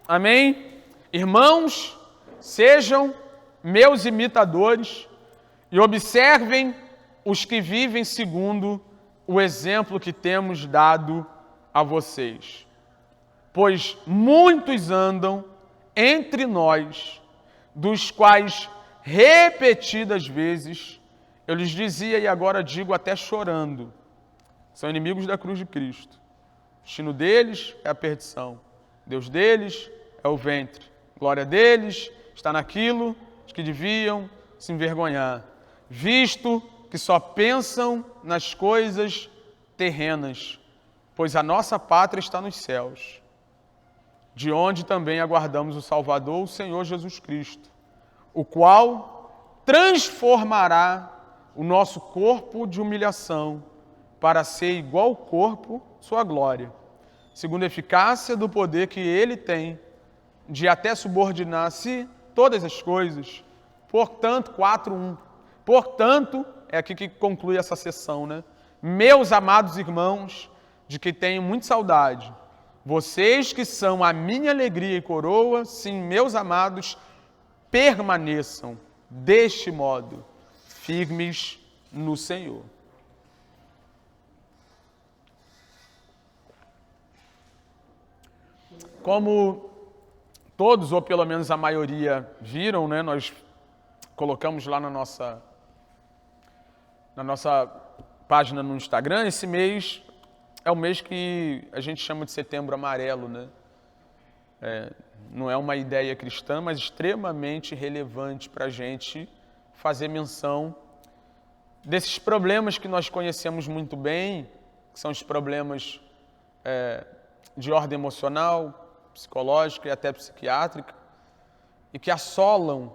Amém? Irmãos, sejam meus imitadores e observem os que vivem segundo o exemplo que temos dado a vocês. Pois muitos andam entre nós, dos quais repetidas vezes eu lhes dizia e agora digo até chorando, são inimigos da cruz de Cristo. O destino deles é a perdição. Deus deles é o ventre. Glória deles está naquilo de que deviam se envergonhar, visto que só pensam nas coisas terrenas, pois a nossa pátria está nos céus, de onde também aguardamos o Salvador, o Senhor Jesus Cristo, o qual transformará o nosso corpo de humilhação para ser igual ao corpo, sua glória, segundo a eficácia do poder que Ele tem de até subordinar-se todas as coisas. Portanto, 4:1. Portanto, é aqui que conclui essa sessão, né? Meus amados irmãos, de que tenho muita saudade, vocês que são a minha alegria e coroa, sim, meus amados, permaneçam deste modo, firmes no Senhor. Como todos, ou pelo menos a maioria, viram, né? Nós colocamos lá na nossa página no Instagram, esse mês é o mês que a gente chama de Setembro Amarelo, né? Não é uma ideia cristã, mas extremamente relevante para a gente fazer menção desses problemas que nós conhecemos muito bem, que são os problemas de ordem emocional, psicológica e até psiquiátrica, e que assolam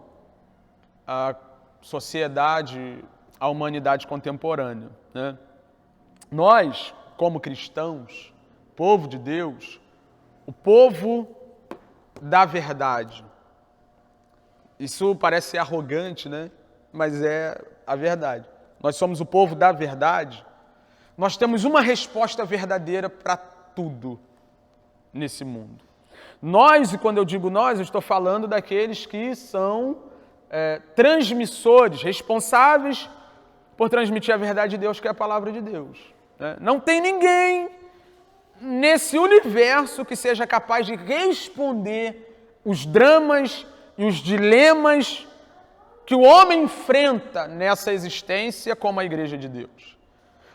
a sociedade, a humanidade contemporânea, né? Nós, como cristãos, povo de Deus, o povo da verdade. Isso parece ser arrogante, né? Mas é a verdade. Nós somos o povo da verdade. Nós temos uma resposta verdadeira para tudo nesse mundo. Nós, e quando eu digo nós, eu estou falando daqueles que são transmissores, responsáveis por transmitir a verdade de Deus, que é a palavra de Deus. Não tem ninguém nesse universo que seja capaz de responder os dramas e os dilemas que o homem enfrenta nessa existência como a Igreja de Deus.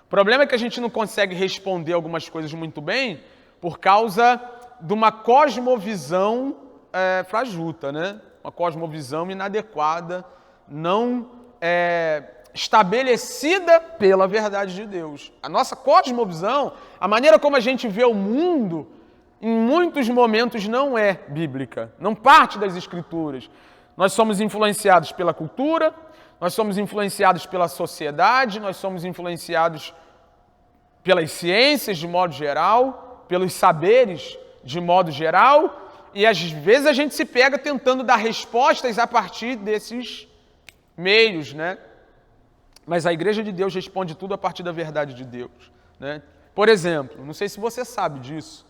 O problema é que a gente não consegue responder algumas coisas muito bem por causa de uma cosmovisão fajuta, né? Uma cosmovisão inadequada, não estabelecida pela verdade de Deus. A nossa cosmovisão, a maneira como a gente vê o mundo, em muitos momentos não é bíblica, não parte das Escrituras. Nós somos influenciados pela cultura, nós somos influenciados pela sociedade, nós somos influenciados pelas ciências de modo geral, pelos saberes de modo geral, e às vezes a gente se pega tentando dar respostas a partir desses meios, né? Mas a Igreja de Deus responde tudo a partir da verdade de Deus, né? Por exemplo, não sei se você sabe disso,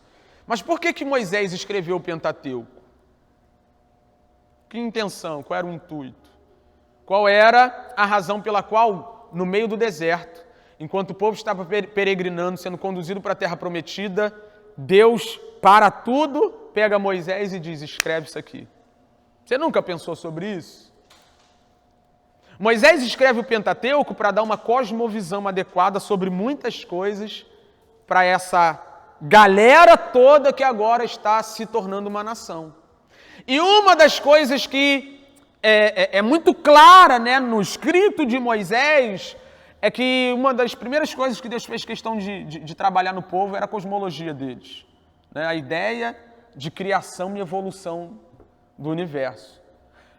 mas por que Moisés escreveu o Pentateuco? Que intenção? Qual era o intuito? Qual era a razão pela qual, no meio do deserto, enquanto o povo estava peregrinando, sendo conduzido para a Terra Prometida, Deus para tudo, pega Moisés e diz, escreve isso aqui. Você nunca pensou sobre isso? Moisés escreve o Pentateuco para dar uma cosmovisão adequada sobre muitas coisas para essa galera toda que agora está se tornando uma nação. E uma das coisas que é muito clara, né, no escrito de Moisés é que uma das primeiras coisas que Deus fez questão de trabalhar no povo era a cosmologia deles, né? A ideia de criação e evolução do universo.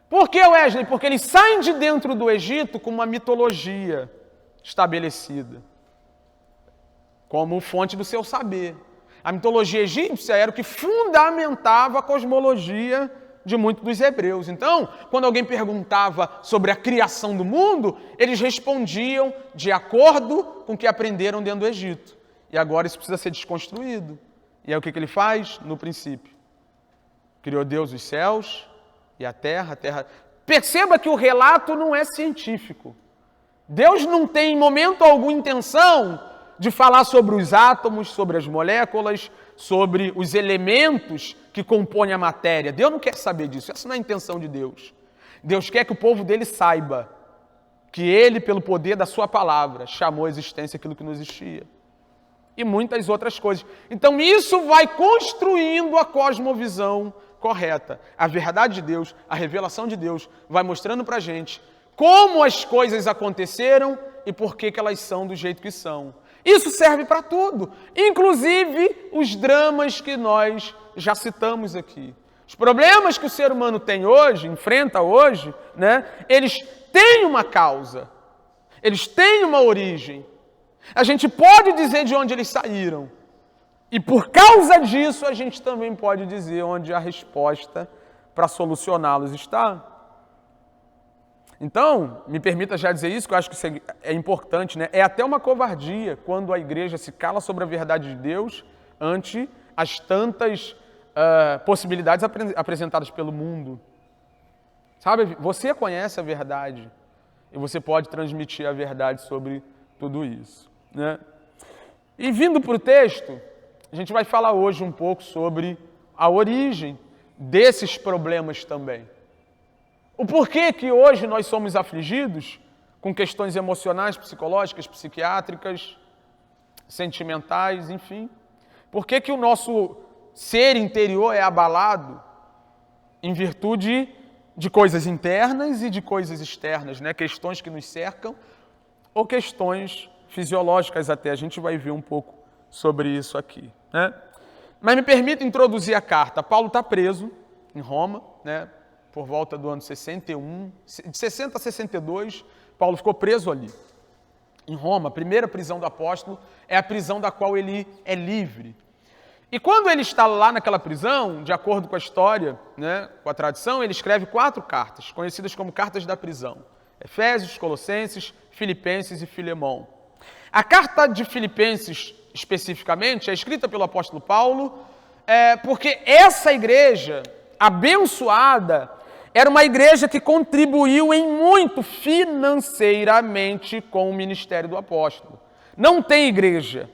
Por que, Wesley? Porque eles saem de dentro do Egito com uma mitologia estabelecida como fonte do seu saber. A mitologia egípcia era o que fundamentava a cosmologia de muitos dos hebreus. Então, quando alguém perguntava sobre a criação do mundo, eles respondiam de acordo com o que aprenderam dentro do Egito. E agora isso precisa ser desconstruído. E aí o que ele faz? No princípio. Criou Deus os céus e a terra. Perceba que o relato não é científico. Deus não tem em momento algum intenção de falar sobre os átomos, sobre as moléculas, sobre os elementos que compõem a matéria. Deus não quer saber disso, essa não é a intenção de Deus. Deus quer que o povo dele saiba que ele, pelo poder da sua palavra, chamou à existência aquilo que não existia. E muitas outras coisas. Então isso vai construindo a cosmovisão correta. A verdade de Deus, a revelação de Deus, vai mostrando pra gente como as coisas aconteceram e por que elas são do jeito que são. Isso serve para tudo, inclusive os dramas que nós já citamos aqui. Os problemas que o ser humano tem hoje, enfrenta hoje, né, eles têm uma causa, eles têm uma origem. A gente pode dizer de onde eles saíram. E por causa disso, a gente também pode dizer onde a resposta para solucioná-los está. Então, me permita já dizer isso, que eu acho que isso é importante, né? É até uma covardia quando a igreja se cala sobre a verdade de Deus ante as tantas possibilidades apresentadas pelo mundo. Sabe, você conhece a verdade e você pode transmitir a verdade sobre tudo isso, né? E vindo para o texto, a gente vai falar hoje um pouco sobre a origem desses problemas também. O porquê que hoje nós somos afligidos com questões emocionais, psicológicas, psiquiátricas, sentimentais, enfim. Por que que o nosso ser interior é abalado em virtude de coisas internas e de coisas externas, né? Questões que nos cercam ou questões fisiológicas até. A gente vai ver um pouco sobre isso aqui, né? Mas me permita introduzir a carta. Paulo está preso em Roma, né? Por volta do ano 61, de 60 a 62, Paulo ficou preso ali, em Roma. A primeira prisão do apóstolo é a prisão da qual ele é livre. E quando ele está lá naquela prisão, de acordo com a história, né, com a tradição, ele escreve 4 cartas, conhecidas como cartas da prisão. Efésios, Colossenses, Filipenses e Filemão. A carta de Filipenses, especificamente, é escrita pelo apóstolo Paulo, porque essa igreja abençoada era uma igreja que contribuiu em muito financeiramente com o ministério do apóstolo. Não tem igreja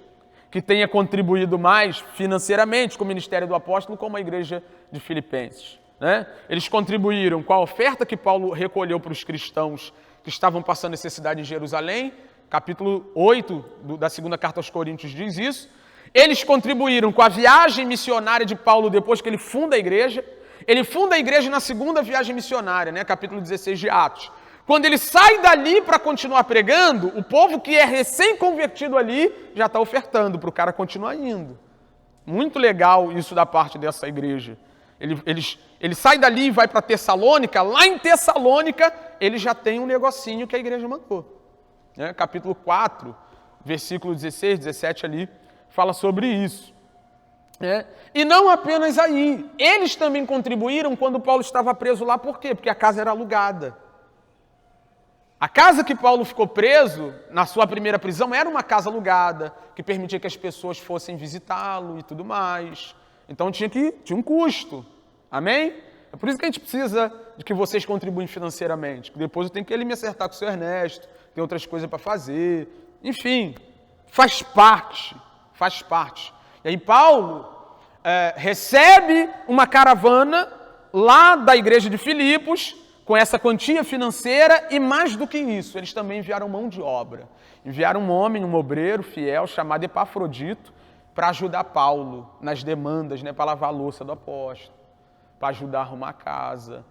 que tenha contribuído mais financeiramente com o ministério do apóstolo como a igreja de Filipenses, né? Eles contribuíram com a oferta que Paulo recolheu para os cristãos que estavam passando necessidade em Jerusalém. Capítulo 8 da segunda carta aos Coríntios diz isso. Eles contribuíram com a viagem missionária de Paulo depois que ele funda a igreja. Ele funda a igreja na segunda viagem missionária, né? Capítulo 16 de Atos. Quando ele sai dali para continuar pregando, o povo que é recém-convertido ali já está ofertando para o cara continuar indo. Muito legal isso da parte dessa igreja. Ele sai dali e vai para Tessalônica. Lá em Tessalônica, ele já tem um negocinho que a igreja mandou. Né? Capítulo 4, versículo 16, 17 ali, fala sobre isso. E não apenas aí, eles também contribuíram quando Paulo estava preso lá, por quê? Porque a casa era alugada. A casa que Paulo ficou preso, na sua primeira prisão, era uma casa alugada, que permitia que as pessoas fossem visitá-lo e tudo mais. Então tinha um custo, amém? É por isso que a gente precisa de que vocês contribuem financeiramente, porque depois eu tenho que ele me acertar com o seu Ernesto, tem outras coisas para fazer, enfim, faz parte. E aí Paulo recebe uma caravana lá da igreja de Filipos, com essa quantia financeira, e mais do que isso, eles também enviaram mão de obra. Enviaram um homem, um obreiro fiel, chamado Epafrodito, para ajudar Paulo nas demandas, né, para lavar a louça do apóstolo, para ajudar a arrumar a casa,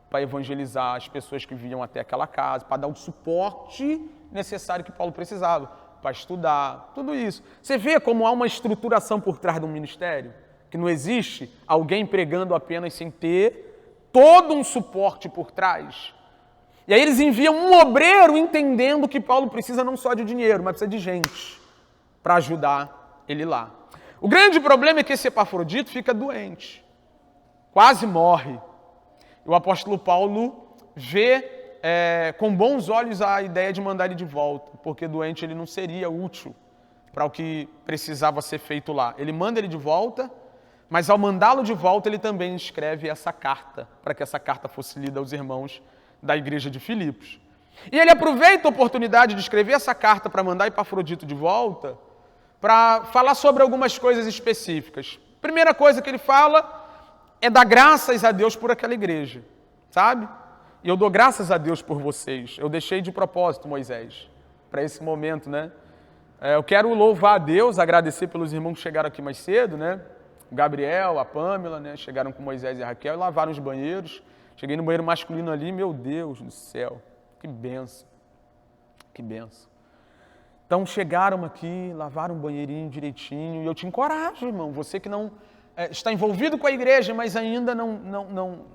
para evangelizar as pessoas que vinham até aquela casa, para dar o suporte necessário que Paulo precisava, para estudar, tudo isso. Você vê como há uma estruturação por trás de um ministério? Que não existe alguém pregando apenas sem ter todo um suporte por trás. E aí eles enviam um obreiro entendendo que Paulo precisa não só de dinheiro, mas precisa de gente para ajudar ele lá. O grande problema é que esse Epafrodito fica doente, quase morre. E o apóstolo Paulo vê com bons olhos a ideia de mandar ele de volta, porque doente ele não seria útil para o que precisava ser feito lá. Ele manda ele de volta, Mas ao mandá-lo de volta, ele também escreve essa carta, para que essa carta fosse lida aos irmãos da igreja de Filipos. E ele aproveita a oportunidade de escrever essa carta para mandar Epafrodito de volta, para falar sobre algumas coisas específicas. Primeira coisa que ele fala é dar graças a Deus por aquela igreja, sabe? E eu dou graças a Deus por vocês. Eu deixei de propósito, Moisés, para esse momento, né? Eu quero louvar a Deus, agradecer pelos irmãos que chegaram aqui mais cedo, né? O Gabriel, a Pâmela, né? Chegaram com Moisés e a Raquel e lavaram os banheiros. Cheguei no banheiro masculino ali, meu Deus do céu, que benção, que benção. Então chegaram aqui, lavaram o banheirinho direitinho, e eu te encorajo, irmão, você que não está envolvido com a igreja, mas ainda não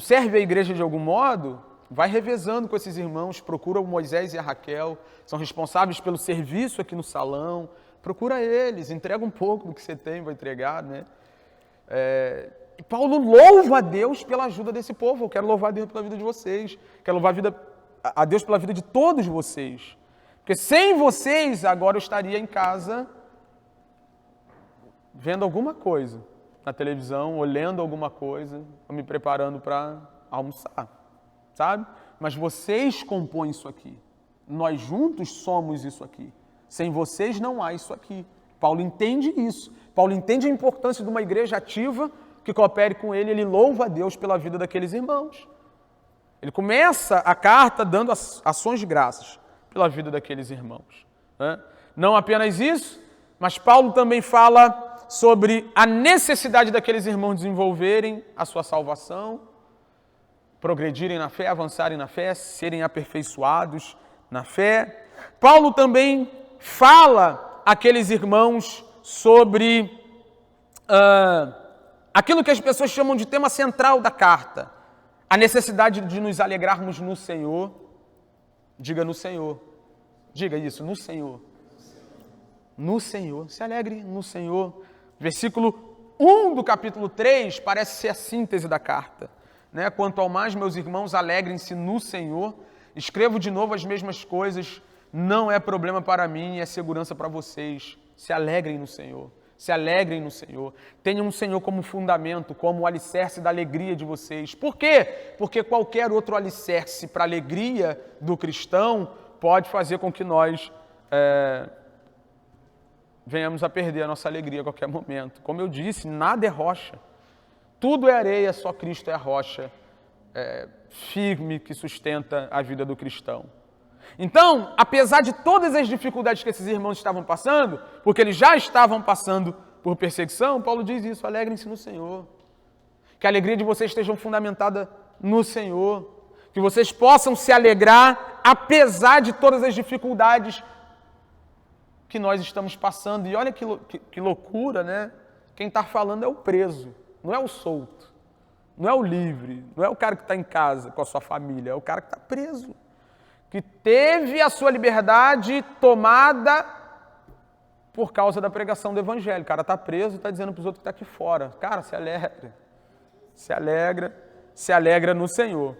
serve a igreja de algum modo, vai revezando com esses irmãos, procura o Moisés e a Raquel, são responsáveis pelo serviço aqui no salão, procura eles, entrega um pouco do que você tem, vai entregar, né? E Paulo louva a Deus pela ajuda desse povo. Eu quero louvar a Deus pela vida de vocês. Quero louvar a Deus pela vida de todos vocês. Porque sem vocês, agora eu estaria em casa vendo alguma coisa na televisão, olhando alguma coisa, me preparando para almoçar, sabe? Mas vocês compõem isso aqui. Nós juntos somos isso aqui. Sem vocês não há isso aqui. Paulo entende isso. Paulo entende a importância de uma igreja ativa que coopere com ele. Ele louva a Deus pela vida daqueles irmãos. Ele começa a carta dando ações de graças pela vida daqueles irmãos, né? Não apenas isso, mas Paulo também fala sobre a necessidade daqueles irmãos desenvolverem a sua salvação, progredirem na fé, avançarem na fé, serem aperfeiçoados na fé. Paulo também fala àqueles irmãos sobre aquilo que as pessoas chamam de tema central da carta, a necessidade de nos alegrarmos no Senhor. Diga no Senhor. Diga isso, no Senhor. No Senhor. Se alegre no Senhor. Versículo 1 do capítulo 3 parece ser a síntese da carta, né? Quanto ao mais, meus irmãos, alegrem-se no Senhor. Escrevo de novo as mesmas coisas. Não é problema para mim, é segurança para vocês. Se alegrem no Senhor. Se alegrem no Senhor. Tenham o Senhor como fundamento, como o alicerce da alegria de vocês. Por quê? Porque qualquer outro alicerce para a alegria do cristão pode fazer com que nós venhamos a perder a nossa alegria a qualquer momento. Como eu disse, nada é rocha. Tudo é areia, só Cristo é a rocha firme que sustenta a vida do cristão. Então, apesar de todas as dificuldades que esses irmãos estavam passando, porque eles já estavam passando por perseguição, Paulo diz isso: alegrem-se no Senhor. Que a alegria de vocês esteja fundamentada no Senhor. Que vocês possam se alegrar apesar de todas as dificuldades que nós estamos passando. E olha que loucura, né? Quem está falando é o preso, não é o solto, não é o livre, não é o cara que está em casa com a sua família, é o cara que está preso, que teve a sua liberdade tomada por causa da pregação do Evangelho. O cara está preso e está dizendo para os outros que está aqui fora: cara, se alegra no Senhor.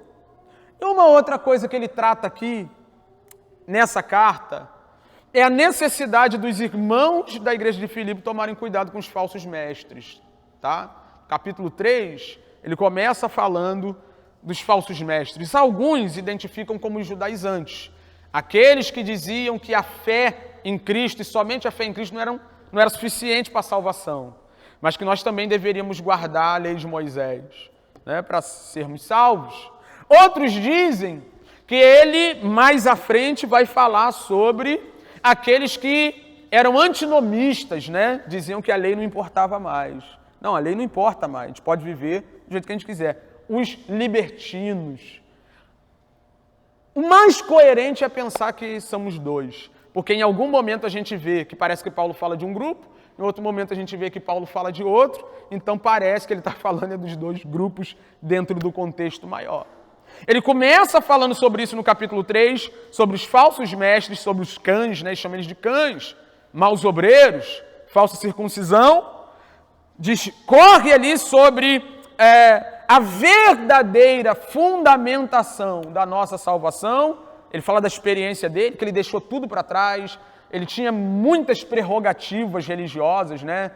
E uma outra coisa que ele trata aqui, nessa carta, é a necessidade dos irmãos da igreja de Filipe tomarem cuidado com os falsos mestres, tá? Capítulo 3, ele começa falando dos falsos mestres. Alguns identificam como os judaizantes, aqueles que diziam que a fé em Cristo, e somente a fé em Cristo, não era suficiente para a salvação, mas que nós também deveríamos guardar a lei de Moisés, né, para sermos salvos. Outros dizem que ele, mais à frente, vai falar sobre aqueles que eram antinomistas, né? Diziam que a lei não importava mais. Não, a lei não importa mais, a gente pode viver do jeito que a gente quiser. Os libertinos. O mais coerente é pensar que somos dois, porque em algum momento a gente vê que parece que Paulo fala de um grupo, em outro momento a gente vê que Paulo fala de outro, então parece que ele está falando dos dois grupos dentro do contexto maior. Ele começa falando sobre isso no capítulo 3, sobre os falsos mestres, sobre os cães, né? Chama eles de cães, maus obreiros, falsa circuncisão. Discorre ali sobre a verdadeira fundamentação da nossa salvação. Ele fala da experiência dele, que ele deixou tudo para trás, ele tinha muitas prerrogativas religiosas, né?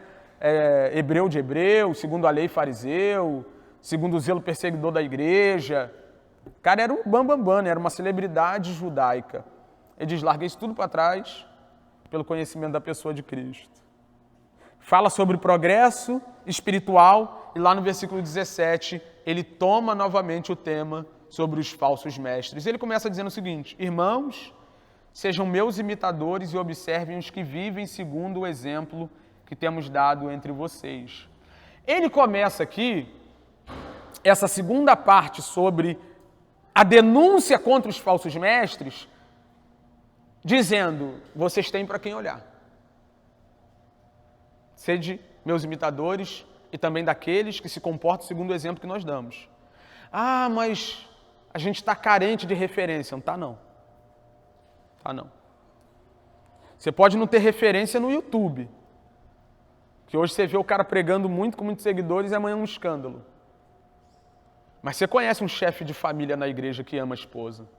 hebreu de hebreu, segundo a lei fariseu, segundo o zelo perseguidor da igreja. O cara era um bambambam, né? Era uma celebridade judaica. Ele diz, larguei isso tudo para trás pelo conhecimento da pessoa de Cristo. Fala sobre progresso espiritual e lá no versículo 17 ele toma novamente o tema sobre os falsos mestres. Ele começa dizendo o seguinte, irmãos, sejam meus imitadores e observem os que vivem segundo o exemplo que temos dado entre vocês. Ele começa aqui essa segunda parte sobre a denúncia contra os falsos mestres, dizendo, vocês têm para quem olhar. Sede meus imitadores e também daqueles que se comportam segundo o exemplo que nós damos. Ah, mas a gente está carente de referência. Não está, não. Tá, não. Você pode não ter referência no YouTube, que hoje você vê o cara pregando muito, com muitos seguidores, e amanhã é um escândalo. Mas você conhece um chefe de família na igreja que ama a esposa.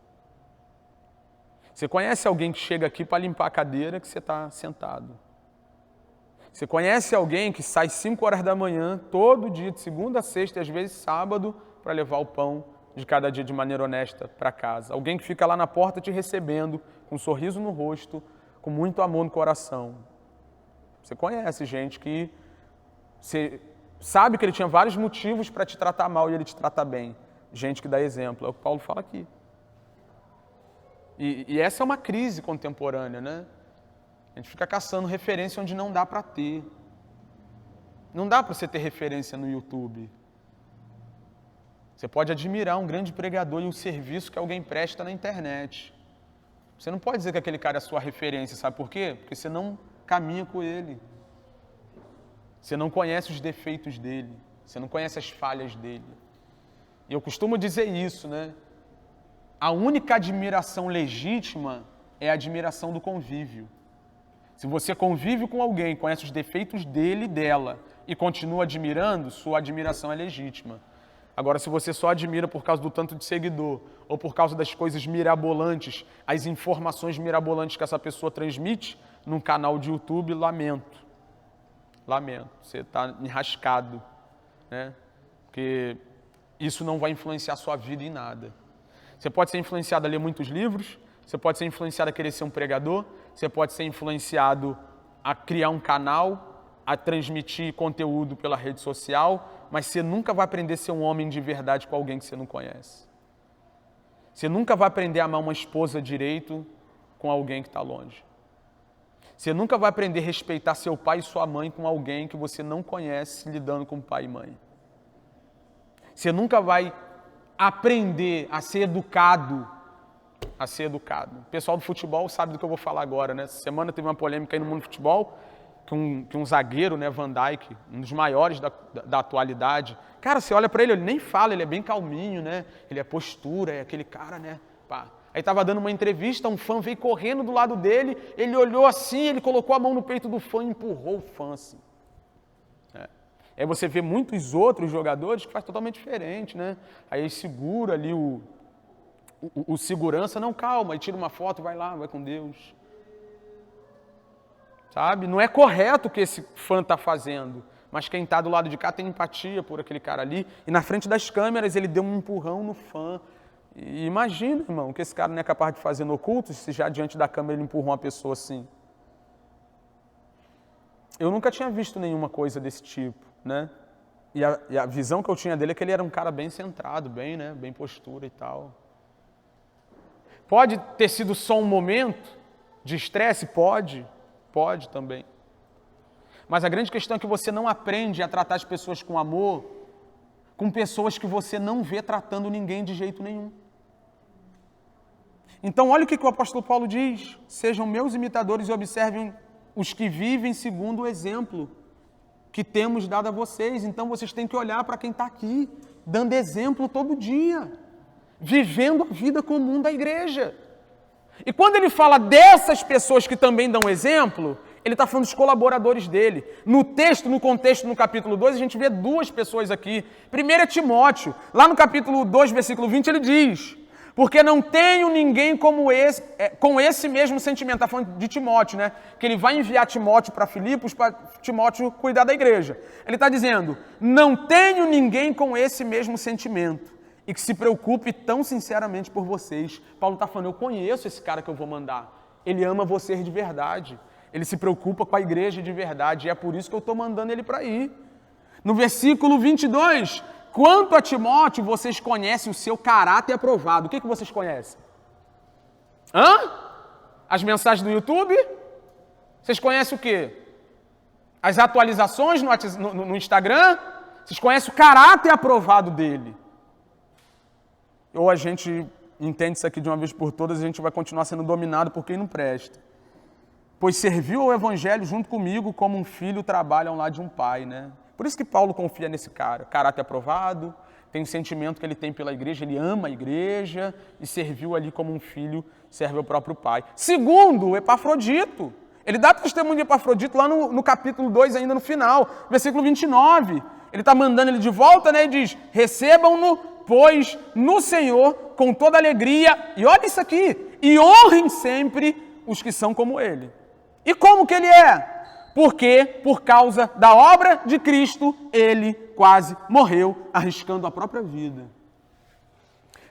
Você conhece alguém que chega aqui para limpar a cadeira que você está sentado. Você conhece alguém que sai 5 horas da manhã, todo dia, de segunda a sexta, e às vezes sábado, para levar o pão de cada dia de maneira honesta para casa. Alguém que fica lá na porta te recebendo, com um sorriso no rosto, com muito amor no coração. Você conhece gente que você sabe que ele tinha vários motivos para te tratar mal e ele te trata bem. Gente que dá exemplo, é o que Paulo fala aqui. E essa é uma crise contemporânea, né? A gente fica caçando referência onde não dá para ter. Não dá para você ter referência no YouTube. Você pode admirar um grande pregador e um serviço que alguém presta na internet. Você não pode dizer que aquele cara é a sua referência, sabe por quê? Porque você não caminha com ele. Você não conhece os defeitos dele. Você não conhece as falhas dele. E eu costumo dizer isso, né? A única admiração legítima é a admiração do convívio. Se você convive com alguém, conhece os defeitos dele e dela e continua admirando, sua admiração é legítima. Agora, se você só admira por causa do tanto de seguidor ou por causa das coisas mirabolantes, as informações mirabolantes que essa pessoa transmite num canal de YouTube, lamento. Lamento, você está enrascado, né? Porque isso não vai influenciar a sua vida em nada. Você pode ser influenciado a ler muitos livros, você pode ser influenciado a querer ser um pregador, você pode ser influenciado a criar um canal, a transmitir conteúdo pela rede social, mas você nunca vai aprender a ser um homem de verdade com alguém que você não conhece. Você nunca vai aprender a amar uma esposa direito com alguém que está longe. Você nunca vai aprender a respeitar seu pai e sua mãe com alguém que você não conhece lidando com pai e mãe. Você nunca vai aprender a ser educado. O pessoal do futebol sabe do que eu vou falar agora, né? Essa semana teve uma polêmica aí no mundo do futebol, que um zagueiro, né, Van Dijk, um dos maiores da atualidade. Cara, você olha pra ele nem fala, ele é bem calminho, né? Ele é postura, é aquele cara, né? Pá. Aí estava dando uma entrevista, um fã veio correndo do lado dele, ele olhou assim, ele colocou a mão no peito do fã e empurrou o fã assim. Aí você vê muitos outros jogadores que faz totalmente diferente, né? Aí ele segura ali o segurança, não, calma, e tira uma foto, vai lá, vai com Deus. Sabe? Não é correto o que esse fã está fazendo, mas quem está do lado de cá tem empatia por aquele cara ali, e na frente das câmeras ele deu um empurrão no fã. E imagina, irmão, que esse cara não é capaz de fazer no oculto, se já diante da câmera ele empurra uma pessoa assim. Eu nunca tinha visto nenhuma coisa desse tipo, né? E a visão que eu tinha dele é que ele era um cara bem centrado, bem, né? Bem postura e tal. Pode ter sido só um momento de estresse? Pode também. Mas a grande questão é que você não aprende a tratar as pessoas com amor, com pessoas que você não vê tratando ninguém de jeito nenhum. Então, olha o que o apóstolo Paulo diz: sejam meus imitadores e observem os que vivem segundo o exemplo que temos dado a vocês. Então, vocês têm que olhar para quem está aqui, dando exemplo todo dia, vivendo a vida comum da igreja. E quando ele fala dessas pessoas que também dão exemplo, ele está falando dos colaboradores dele. No texto, no contexto, no capítulo 2, a gente vê duas pessoas aqui. Primeiro é Timóteo. Lá no capítulo 2, versículo 20, ele diz: Porque não tenho ninguém como com esse mesmo sentimento. Está falando de Timóteo, né? Que ele vai enviar Timóteo para Filipos, para Timóteo cuidar da igreja. Ele está dizendo, não tenho ninguém com esse mesmo sentimento e que se preocupe tão sinceramente por vocês. Paulo está falando, eu conheço esse cara que eu vou mandar. Ele ama vocês de verdade. Ele se preocupa com a igreja de verdade. E é por isso que eu estou mandando ele para ir. No versículo 22... Quanto a Timóteo, vocês conhecem o seu caráter aprovado. O que vocês conhecem? As mensagens do YouTube? Vocês conhecem o quê? As atualizações no Instagram? Vocês conhecem o caráter aprovado dele? Ou a gente entende isso aqui de uma vez por todas e a gente vai continuar sendo dominado por quem não presta. Pois serviu ao evangelho junto comigo como um filho trabalha ao lado de um pai, né? Por isso que Paulo confia nesse cara. Caráter aprovado, tem o sentimento que ele tem pela igreja, ele ama a igreja e serviu ali como um filho serve ao próprio pai. Segundo, o Epafrodito. Ele dá testemunho de Epafrodito lá no capítulo 2, ainda no final, versículo 29. Ele está mandando ele de volta, né? E diz, recebam-no, pois, no Senhor, com toda alegria. E olha isso aqui. E honrem sempre os que são como ele. E como que ele é? Porque, por causa da obra de Cristo, ele quase morreu, arriscando a própria vida.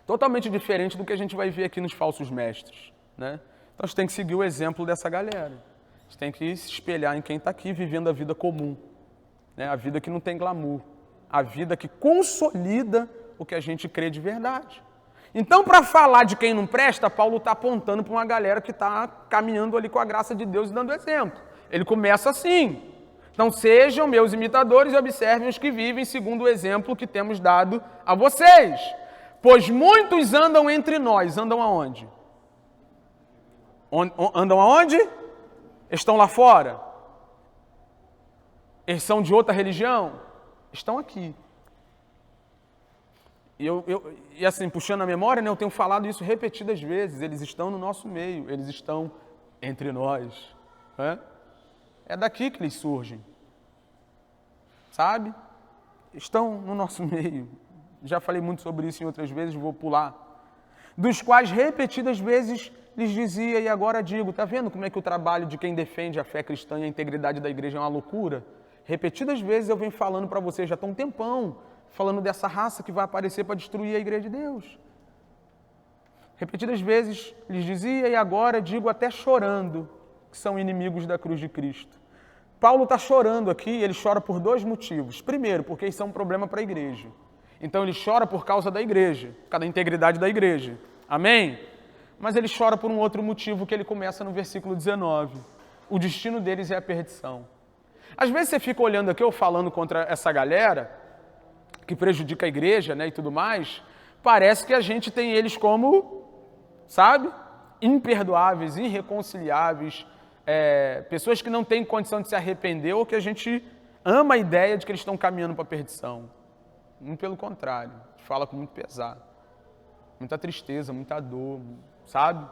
Totalmente diferente do que a gente vai ver aqui nos falsos mestres, né? Então a gente tem que seguir o exemplo dessa galera. A gente tem que se espelhar em quem está aqui vivendo a vida comum, né? A vida que não tem glamour, a vida que consolida o que a gente crê de verdade. Então, para falar de quem não presta, Paulo está apontando para uma galera que está caminhando ali com a graça de Deus e dando exemplo. Ele começa assim, então sejam meus imitadores e observem os que vivem segundo o exemplo que temos dado a vocês. Pois muitos andam entre nós, andam aonde? Andam aonde? Estão lá fora? Eles são de outra religião? Estão aqui. E assim, puxando a memória, né, eu tenho falado isso repetidas vezes, eles estão no nosso meio, eles estão entre nós, né? É daqui que eles surgem, sabe? Estão no nosso meio. Já falei muito sobre isso em outras vezes, vou pular. Dos quais repetidas vezes lhes dizia, e agora digo, tá vendo como é que o trabalho de quem defende a fé cristã e a integridade da igreja é uma loucura? Repetidas vezes eu venho falando para vocês, já estão um tempão, falando dessa raça que vai aparecer para destruir a igreja de Deus. Repetidas vezes lhes dizia, e agora digo até chorando, que são inimigos da cruz de Cristo. Paulo está chorando aqui, ele chora por dois motivos. Primeiro, porque isso é um problema para a igreja. Então ele chora por causa da igreja, por causa da integridade da igreja. Amém? Mas ele chora por um outro motivo que ele começa no versículo 19. O destino deles é a perdição. Às vezes você fica olhando aqui, eu falando contra essa galera, que prejudica a igreja, né, e tudo mais, parece que a gente tem eles como, sabe, imperdoáveis, irreconciliáveis, pessoas que não têm condição de se arrepender ou que a gente ama a ideia de que eles estão caminhando para a perdição. Muito pelo contrário, a gente fala com muito pesar, muita tristeza, muita dor, sabe?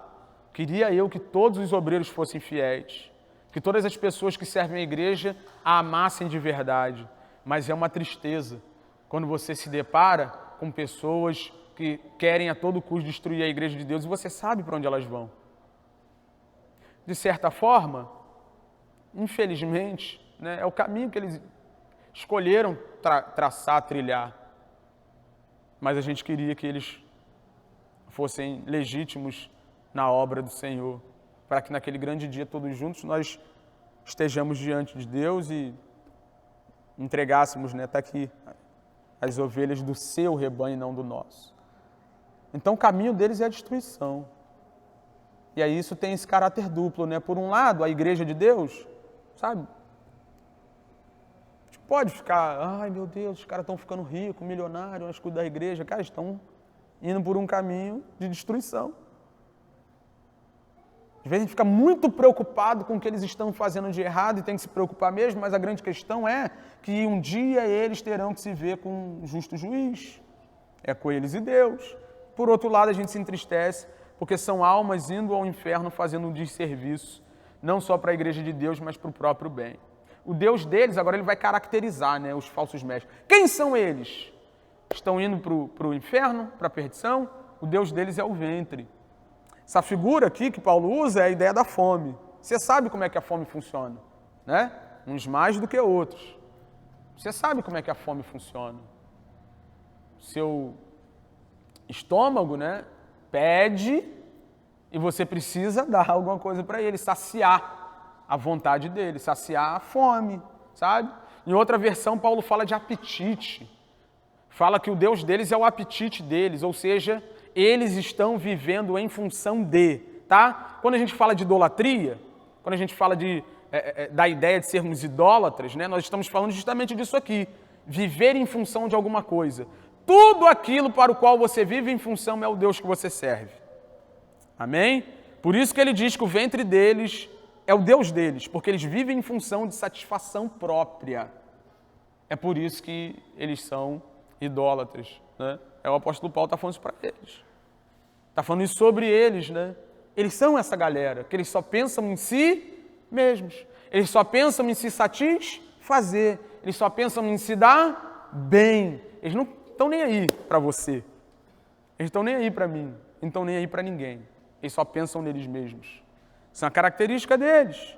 Queria eu que todos os obreiros fossem fiéis, que todas as pessoas que servem a igreja a amassem de verdade, mas é uma tristeza quando você se depara com pessoas que querem a todo custo destruir a igreja de Deus e você sabe para onde elas vão. De certa forma, infelizmente, né, é o caminho que eles escolheram traçar, trilhar. Mas a gente queria que eles fossem legítimos na obra do Senhor, para que naquele grande dia, todos juntos, nós estejamos diante de Deus e entregássemos, né, tá aqui, as ovelhas do seu rebanho e não do nosso. Então o caminho deles é a destruição. E aí isso tem esse caráter duplo, né? Por um lado, a igreja de Deus, sabe? A gente pode ficar, ai meu Deus, os caras estão ficando ricos, milionários, na escudo da igreja. Cara, estão indo por um caminho de destruição. Às vezes a gente fica muito preocupado com o que eles estão fazendo de errado e tem que se preocupar mesmo, mas a grande questão é que um dia eles terão que se ver com um justo juiz. É com eles e Deus. Por outro lado, a gente se entristece porque são almas indo ao inferno fazendo um desserviço, não só para a igreja de Deus, mas para o próprio bem. O Deus deles, agora ele vai caracterizar, né, os falsos mestres. Quem são eles? Estão indo para o inferno, para a perdição? o Deus deles é o ventre. Essa figura aqui que Paulo usa é a ideia da fome. Você sabe como é que a fome funciona, né? Uns mais do que outros. Você sabe como é que a fome funciona. Seu estômago, né, pede e você precisa dar alguma coisa para ele, saciar a vontade dele, saciar a fome, sabe? Em outra versão, Paulo fala de apetite. Fala que o Deus deles é o apetite deles, ou seja, eles estão vivendo em função de, tá? Quando a gente fala de idolatria, quando a gente fala da ideia de sermos idólatras, né, nós estamos falando justamente disso aqui, viver em função de alguma coisa. Tudo aquilo para o qual você vive em função é o Deus que você serve. Amém? Por isso que ele diz que o ventre deles é o Deus deles, porque eles vivem em função de satisfação própria. É por isso que eles são idólatras, né? O apóstolo Paulo está falando isso para eles. Está falando isso sobre eles, né? Eles são essa galera, que eles só pensam em si mesmos. Eles só pensam em se satisfazer. Eles só pensam em se dar bem. Eles não estão nem aí para você. Eles estão nem aí para mim. Não estão nem aí para ninguém. Eles só pensam neles mesmos. Isso é uma característica deles.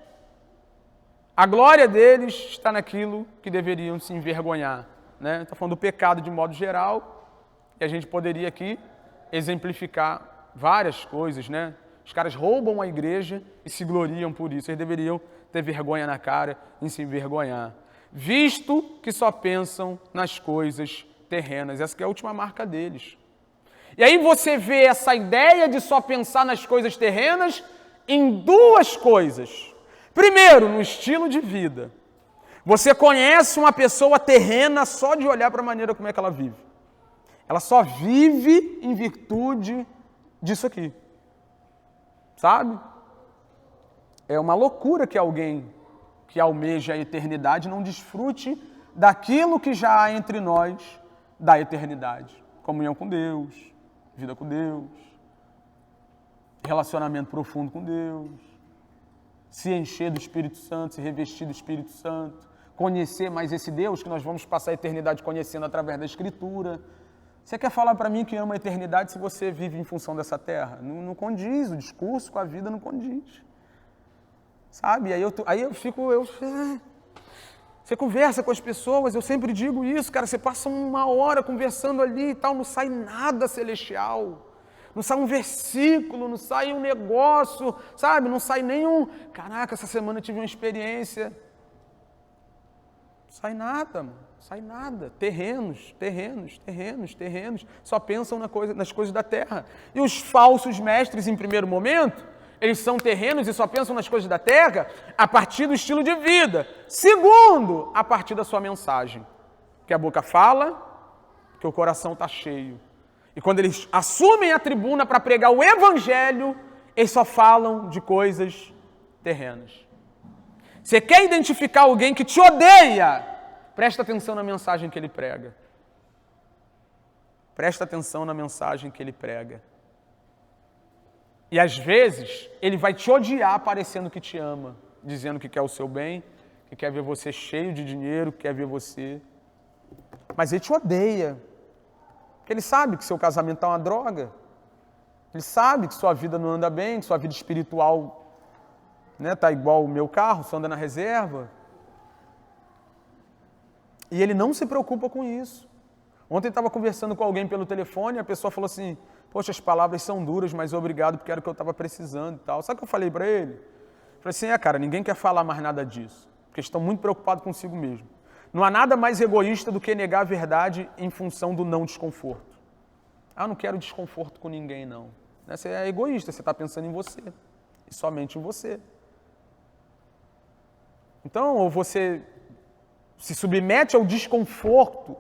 A glória deles está naquilo que deveriam se envergonhar, né? Está falando do pecado de modo geral. E a gente poderia aqui exemplificar várias coisas, né? Os caras roubam a igreja e se gloriam por isso. Eles deveriam ter vergonha na cara e se envergonhar. Visto que só pensam nas coisas terrenas. Essa que é a última marca deles. E aí você vê essa ideia de só pensar nas coisas terrenas em duas coisas. Primeiro, no estilo de vida. Você conhece uma pessoa terrena só de olhar para a maneira como é que ela vive. Ela só vive em virtude disso aqui. Sabe? É uma loucura que alguém que almeja a eternidade não desfrute daquilo que já há entre nós da eternidade. Comunhão com Deus, vida com Deus, relacionamento profundo com Deus, se encher do Espírito Santo, se revestir do Espírito Santo, conhecer mais esse Deus que nós vamos passar a eternidade conhecendo através da Escritura. Você quer falar para mim que ama a eternidade se você vive em função dessa terra? Não condiz, o discurso com a vida não condiz. Sabe? Você conversa com as pessoas, eu sempre digo isso, cara, você passa uma hora conversando ali e tal, não sai nada celestial. Não sai um versículo, não sai um negócio, sabe? Não sai nenhum... Caraca, essa semana eu tive uma experiência. Não sai nada, mano. Sai nada. Terrenos. Só pensam nas coisas da terra. E os falsos mestres, em primeiro momento, eles são terrenos e só pensam nas coisas da terra a partir do estilo de vida. Segundo, a partir da sua mensagem. Que a boca fala, que o coração está cheio. E quando eles assumem a tribuna para pregar o evangelho, eles só falam de coisas terrenas. Você quer identificar alguém que te odeia? Presta atenção na mensagem que ele prega. Presta atenção na mensagem que ele prega. E às vezes, ele vai te odiar parecendo que te ama, dizendo que quer o seu bem, que quer ver você cheio de dinheiro, que quer ver você... Mas ele te odeia. Porque ele sabe que seu casamento é uma droga. Ele sabe que sua vida não anda bem, que sua vida espiritual tá igual o meu carro, só anda na reserva. E ele não se preocupa com isso. Ontem eu estava conversando com alguém pelo telefone e a pessoa falou assim, poxa, as palavras são duras, mas obrigado porque era o que eu estava precisando e tal. Sabe o que eu falei para ele? Falei assim, cara, ninguém quer falar mais nada disso, porque estão muito preocupados consigo mesmo. Não há nada mais egoísta do que negar a verdade em função do não desconforto. Eu não quero desconforto com ninguém, não. Você é egoísta, você está pensando em você. E somente em você. Então, ou você se submete ao desconforto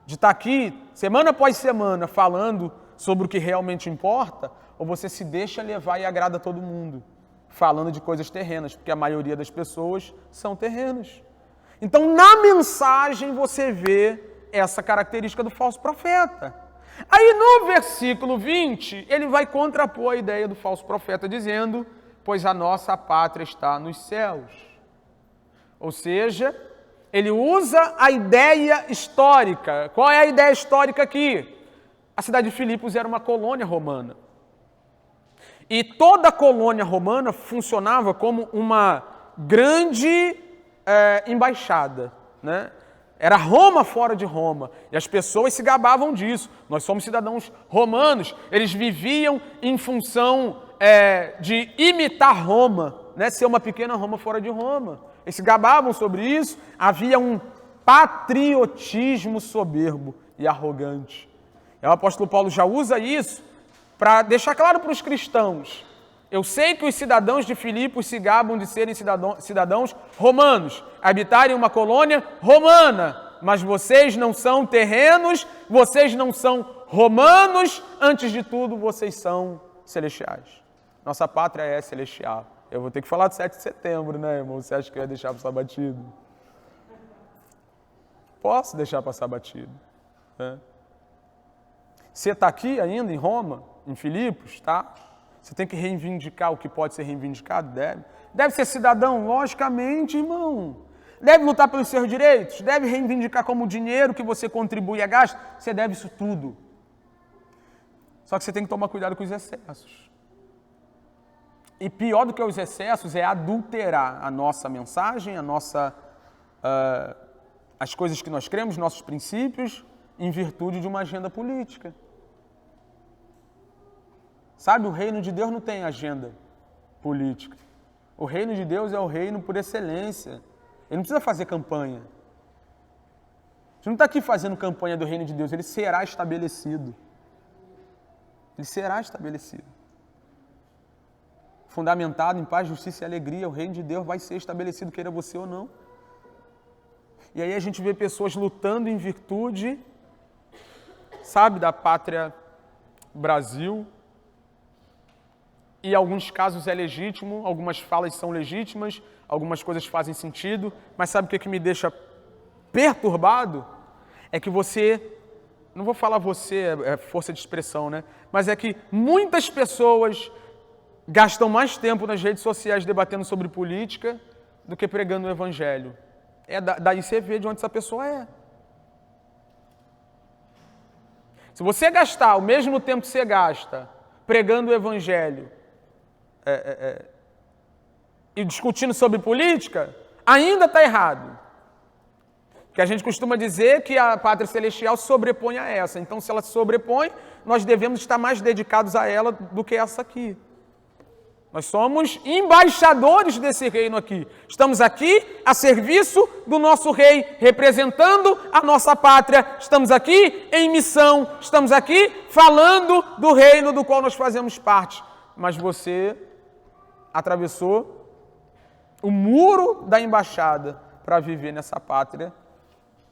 de estar aqui, semana após semana, falando sobre o que realmente importa, ou você se deixa levar e agrada todo mundo, falando de coisas terrenas, porque a maioria das pessoas são terrenas. Então, na mensagem, você vê essa característica do falso profeta. Aí, no versículo 20, ele vai contrapor a ideia do falso profeta, dizendo, pois a nossa pátria está nos céus. Ou seja, ele usa a ideia histórica. Qual é a ideia histórica aqui? A cidade de Filipos era uma colônia romana. E toda a colônia romana funcionava como uma grande embaixada, né? Era Roma fora de Roma. E as pessoas se gabavam disso. Nós somos cidadãos romanos. Eles viviam em função de imitar Roma, né? Ser uma pequena Roma fora de Roma. Eles se gabavam sobre isso. Havia um patriotismo soberbo e arrogante. E o apóstolo Paulo já usa isso para deixar claro para os cristãos. Eu sei que os cidadãos de Filipos se gabam de serem cidadãos romanos, habitarem uma colônia romana, mas vocês não são terrenos, vocês não são romanos, antes de tudo vocês são celestiais. Nossa pátria é celestial. Eu vou ter que falar do 7 de setembro, né, irmão? Você acha que eu ia deixar passar batido? Posso deixar passar batido, né? Você está aqui ainda em Roma, em Filipos, tá? Você tem que reivindicar o que pode ser reivindicado? Deve. Deve ser cidadão? Logicamente, irmão. Deve lutar pelos seus direitos? Deve reivindicar como o dinheiro que você contribui e gasta? Você deve isso tudo. Só que você tem que tomar cuidado com os excessos. E pior do que os excessos é adulterar a nossa mensagem, as coisas que nós cremos, nossos princípios, em virtude de uma agenda política. Sabe, o reino de Deus não tem agenda política. O reino de Deus é o reino por excelência. Ele não precisa fazer campanha. Você não está aqui fazendo campanha do reino de Deus, ele será estabelecido. Ele será estabelecido. Fundamentado em paz, justiça e alegria, o reino de Deus vai ser estabelecido, queira você ou não. E aí a gente vê pessoas lutando em virtude, sabe, da pátria Brasil. E em alguns casos é legítimo, algumas falas são legítimas, algumas coisas fazem sentido, mas sabe o que me deixa perturbado? É que você, não vou falar você, é força de expressão, né? Mas é que muitas pessoas gastam mais tempo nas redes sociais debatendo sobre política do que pregando o evangelho. Daí você vê de onde essa pessoa é. Se você gastar o mesmo tempo que você gasta pregando o evangelho e discutindo sobre política, ainda está errado. Porque a gente costuma dizer que a pátria celestial sobrepõe a essa. Então, se ela se sobrepõe, nós devemos estar mais dedicados a ela do que essa aqui. Nós somos embaixadores desse reino aqui. Estamos aqui a serviço do nosso rei, representando a nossa pátria. Estamos aqui em missão. Estamos aqui falando do reino do qual nós fazemos parte. Mas você atravessou o muro da embaixada para viver nessa pátria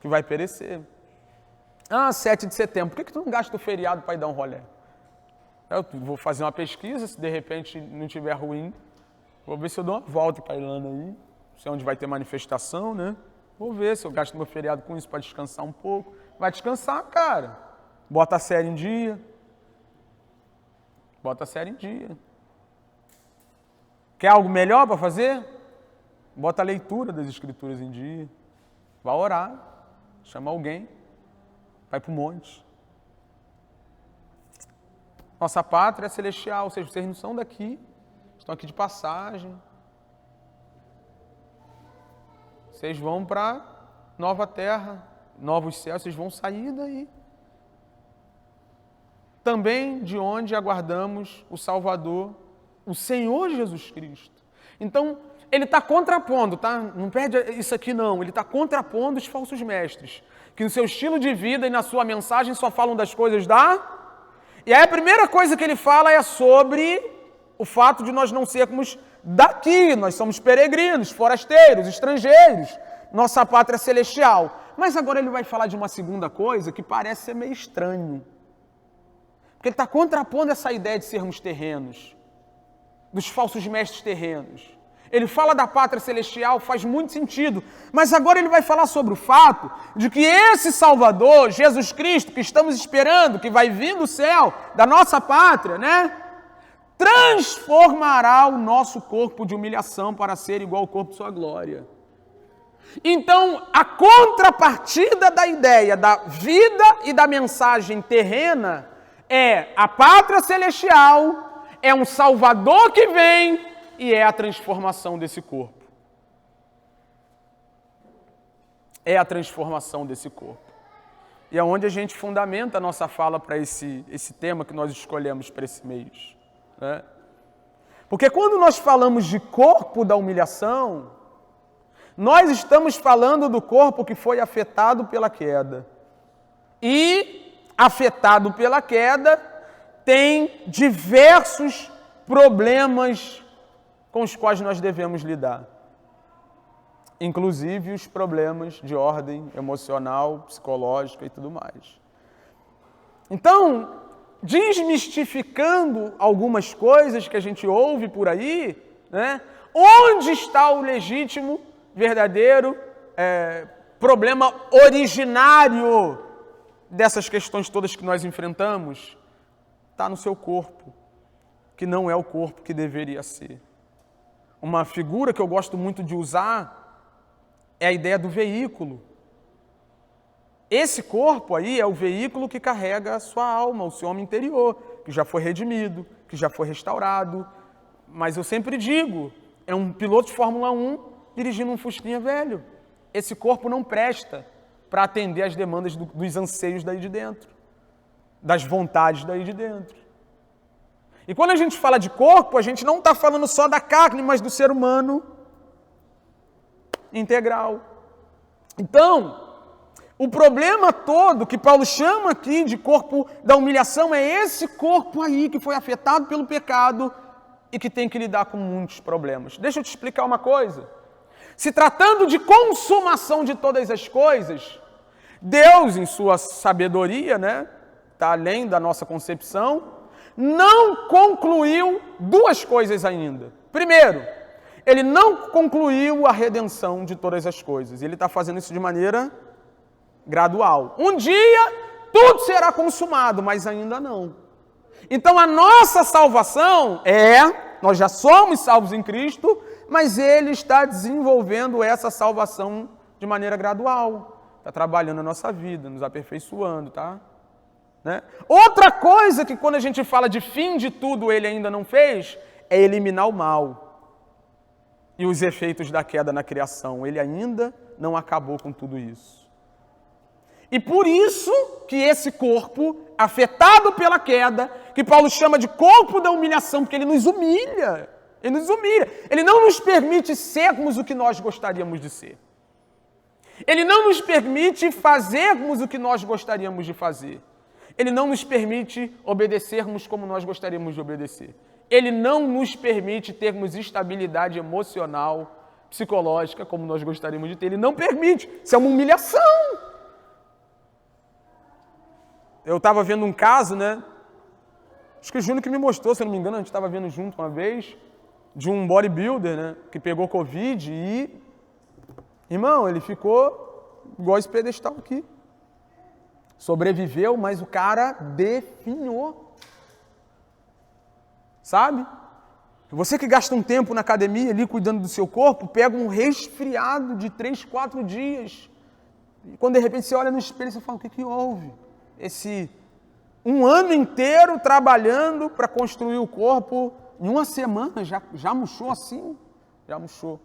que vai perecer. 7 de setembro. Por que tu não gasta o feriado para ir dar um rolê? Eu vou fazer uma pesquisa, se de repente não estiver ruim, vou ver se eu dou uma volta para a Irlanda aí, não sei onde vai ter manifestação, né? Vou ver se eu gasto meu feriado com isso para descansar um pouco. Vai descansar, cara. Bota a série em dia. Bota a série em dia. Quer algo melhor para fazer? Bota a leitura das Escrituras em dia. Vai orar. Chama alguém. Vai para o monte. Nossa pátria é celestial, ou seja, vocês não são daqui, estão aqui de passagem. Vocês vão para nova terra, novos céus, vocês vão sair daí. Também de onde aguardamos o Salvador, o Senhor Jesus Cristo. Então, ele está contrapondo, tá? Não perde isso aqui não, ele está contrapondo os falsos mestres, que no seu estilo de vida e na sua mensagem só falam das coisas da... E aí a primeira coisa que ele fala é sobre o fato de nós não sermos daqui, nós somos peregrinos, forasteiros, estrangeiros, nossa pátria celestial. Mas agora ele vai falar de uma segunda coisa que parece ser meio estranho. Porque ele está contrapondo essa ideia de sermos terrenos, dos falsos mestres terrenos. Ele fala da pátria celestial, faz muito sentido. Mas agora ele vai falar sobre o fato de que esse Salvador, Jesus Cristo, que estamos esperando, que vai vir do céu, da nossa pátria, né? Transformará o nosso corpo de humilhação para ser igual ao corpo de sua glória. Então, a contrapartida da ideia da vida e da mensagem terrena é a pátria celestial, é um Salvador que vem e é a transformação desse corpo. É a transformação desse corpo. E é onde a gente fundamenta a nossa fala para esse tema que nós escolhemos para esse mês, né? Porque quando nós falamos de corpo da humilhação, nós estamos falando do corpo que foi afetado pela queda. E, afetado pela queda, tem diversos problemas com os quais nós devemos lidar. Inclusive os problemas de ordem emocional, psicológica e tudo mais. Então, desmistificando algumas coisas que a gente ouve por aí, né? Onde está o legítimo, verdadeiro problema originário dessas questões todas que nós enfrentamos? Está no seu corpo, que não é o corpo que deveria ser. Uma figura que eu gosto muito de usar é a ideia do veículo. Esse corpo aí é o veículo que carrega a sua alma, o seu homem interior, que já foi redimido, que já foi restaurado. Mas eu sempre digo, é um piloto de Fórmula 1 dirigindo um Fusquinha velho. Esse corpo não presta para atender às demandas dos anseios daí de dentro, das vontades daí de dentro. E quando a gente fala de corpo, a gente não está falando só da carne, mas do ser humano integral. Então, o problema todo que Paulo chama aqui de corpo da humilhação é esse corpo aí que foi afetado pelo pecado e que tem que lidar com muitos problemas. Deixa eu te explicar uma coisa. Se tratando de consumação de todas as coisas, Deus, em sua sabedoria, né, está além da nossa concepção, não concluiu duas coisas ainda. Primeiro, ele não concluiu a redenção de todas as coisas. Ele está fazendo isso de maneira gradual. Um dia, tudo será consumado, mas ainda não. Então, a nossa salvação nós já somos salvos em Cristo, mas Ele está desenvolvendo essa salvação de maneira gradual. Está trabalhando na nossa vida, nos aperfeiçoando, tá? Né? Outra coisa que quando a gente fala de fim de tudo Ele ainda não fez, é eliminar o mal e os efeitos da queda na criação. Ele ainda não acabou com tudo isso. E por isso que esse corpo, afetado pela queda, que Paulo chama de corpo da humilhação, porque ele nos humilha. Ele nos humilha. Ele não nos permite sermos o que nós gostaríamos de ser. Ele não nos permite fazermos o que nós gostaríamos de fazer. Ele não nos permite obedecermos como nós gostaríamos de obedecer. Ele não nos permite termos estabilidade emocional, psicológica, como nós gostaríamos de ter. Ele não permite. Isso é uma humilhação. Eu estava vendo um caso, né? Acho que o Júnior que me mostrou, se eu não me engano, a gente estava vendo junto uma vez, de um bodybuilder, né? Que pegou Covid e, irmão, ele ficou igual esse pedestal aqui. Sobreviveu, mas o cara definhou. Sabe? Você que gasta um tempo na academia ali cuidando do seu corpo, pega um resfriado de 3, 4 dias. E quando de repente você olha no espelho, você fala, o que houve? Um ano inteiro trabalhando para construir o corpo, em uma semana já murchou assim, já murchou.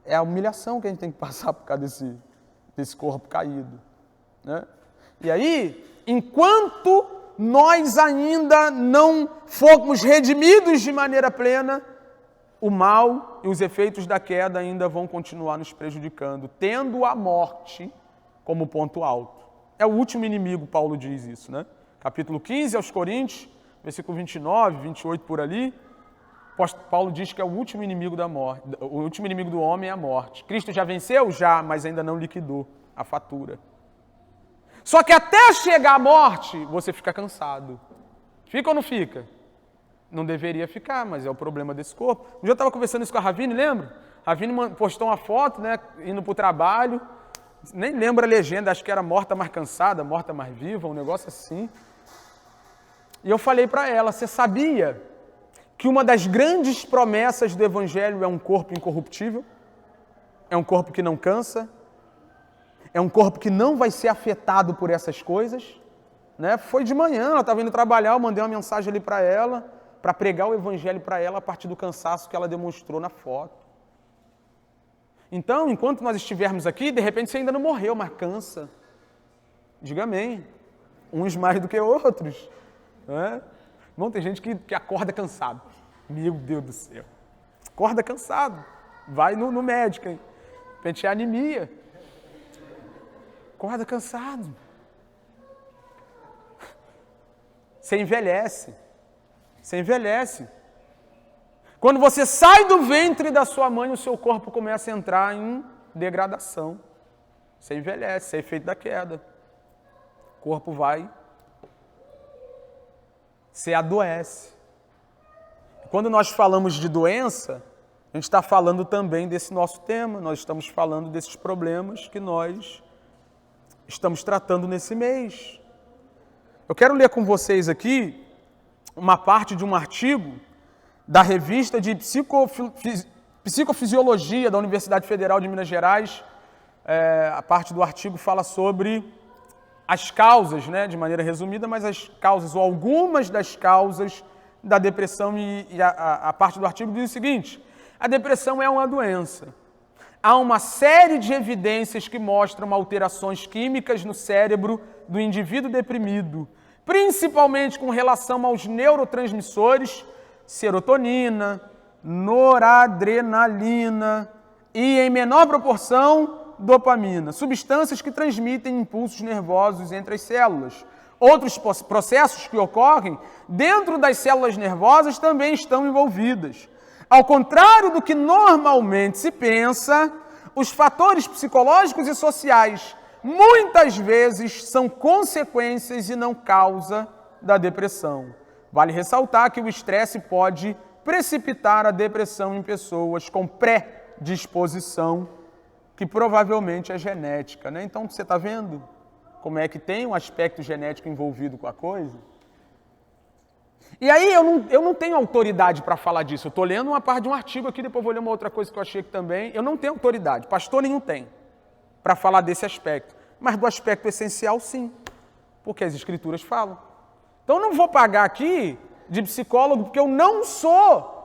É a humilhação que a gente tem que passar por causa desse corpo caído, né? E aí, enquanto nós ainda não formos redimidos de maneira plena, o mal e os efeitos da queda ainda vão continuar nos prejudicando, tendo a morte como ponto alto. É o último inimigo, Paulo diz isso, né? Capítulo 15 aos Coríntios, versículo 29, 28 por ali, Paulo diz que é o último inimigo da morte, o último inimigo do homem é a morte. Cristo já venceu? Já, mas ainda não liquidou a fatura. Só que até chegar à morte, você fica cansado. Fica ou não fica? Não deveria ficar, mas é o problema desse corpo. Um dia eu estava conversando isso com a Ravine, lembra? A Ravine postou uma foto, né, indo para o trabalho. Nem lembro a legenda, acho que era morta mais cansada, morta mais viva, um negócio assim. E eu falei para ela, você sabia que uma das grandes promessas do Evangelho é um corpo incorruptível? É um corpo que não cansa? É um corpo que não vai ser afetado por essas coisas? né? Foi de manhã, ela estava indo trabalhar, eu mandei uma mensagem ali para ela, para pregar o evangelho para ela a partir do cansaço que ela demonstrou na foto. Então, enquanto nós estivermos aqui, de repente você ainda não morreu, mas cansa. Diga amém. Uns mais do que outros. Né? Bom, tem gente que acorda cansado. Meu Deus do céu. Acorda cansado. Vai no médico, hein? De repente é anemia. Acorda cansado. Você envelhece. Você envelhece. Quando você sai do ventre da sua mãe, o seu corpo começa a entrar em degradação. Você envelhece, isso é efeito da queda. O corpo vai, você adoece. Quando nós falamos de doença, a gente está falando também desse nosso tema, nós estamos falando desses problemas que nós estamos tratando nesse mês. Eu quero ler com vocês aqui uma parte de um artigo da revista de Psicofisiologia da Universidade Federal de Minas Gerais. A parte do artigo fala sobre as causas, né, de maneira resumida, mas as causas ou algumas das causas da depressão e a parte do artigo diz o seguinte: a depressão é uma doença. Há uma série de evidências que mostram alterações químicas no cérebro do indivíduo deprimido, principalmente com relação aos neurotransmissores serotonina, noradrenalina e, em menor proporção, dopamina, substâncias que transmitem impulsos nervosos entre as células. Outros processos que ocorrem dentro das células nervosas também estão envolvidas. Ao contrário do que normalmente se pensa, os fatores psicológicos e sociais muitas vezes são consequências e não causa da depressão. Vale ressaltar que o estresse pode precipitar a depressão em pessoas com predisposição, que provavelmente é genética, né? Então, você está vendo como é que tem um aspecto genético envolvido com a coisa? E aí, eu não tenho autoridade para falar disso. Eu estou lendo uma parte de um artigo aqui, depois vou ler uma outra coisa que eu achei que também. Eu não tenho autoridade, pastor nenhum tem, para falar desse aspecto. Mas do aspecto essencial, sim, porque as escrituras falam. Então, eu não vou pagar aqui de psicólogo, porque eu não sou.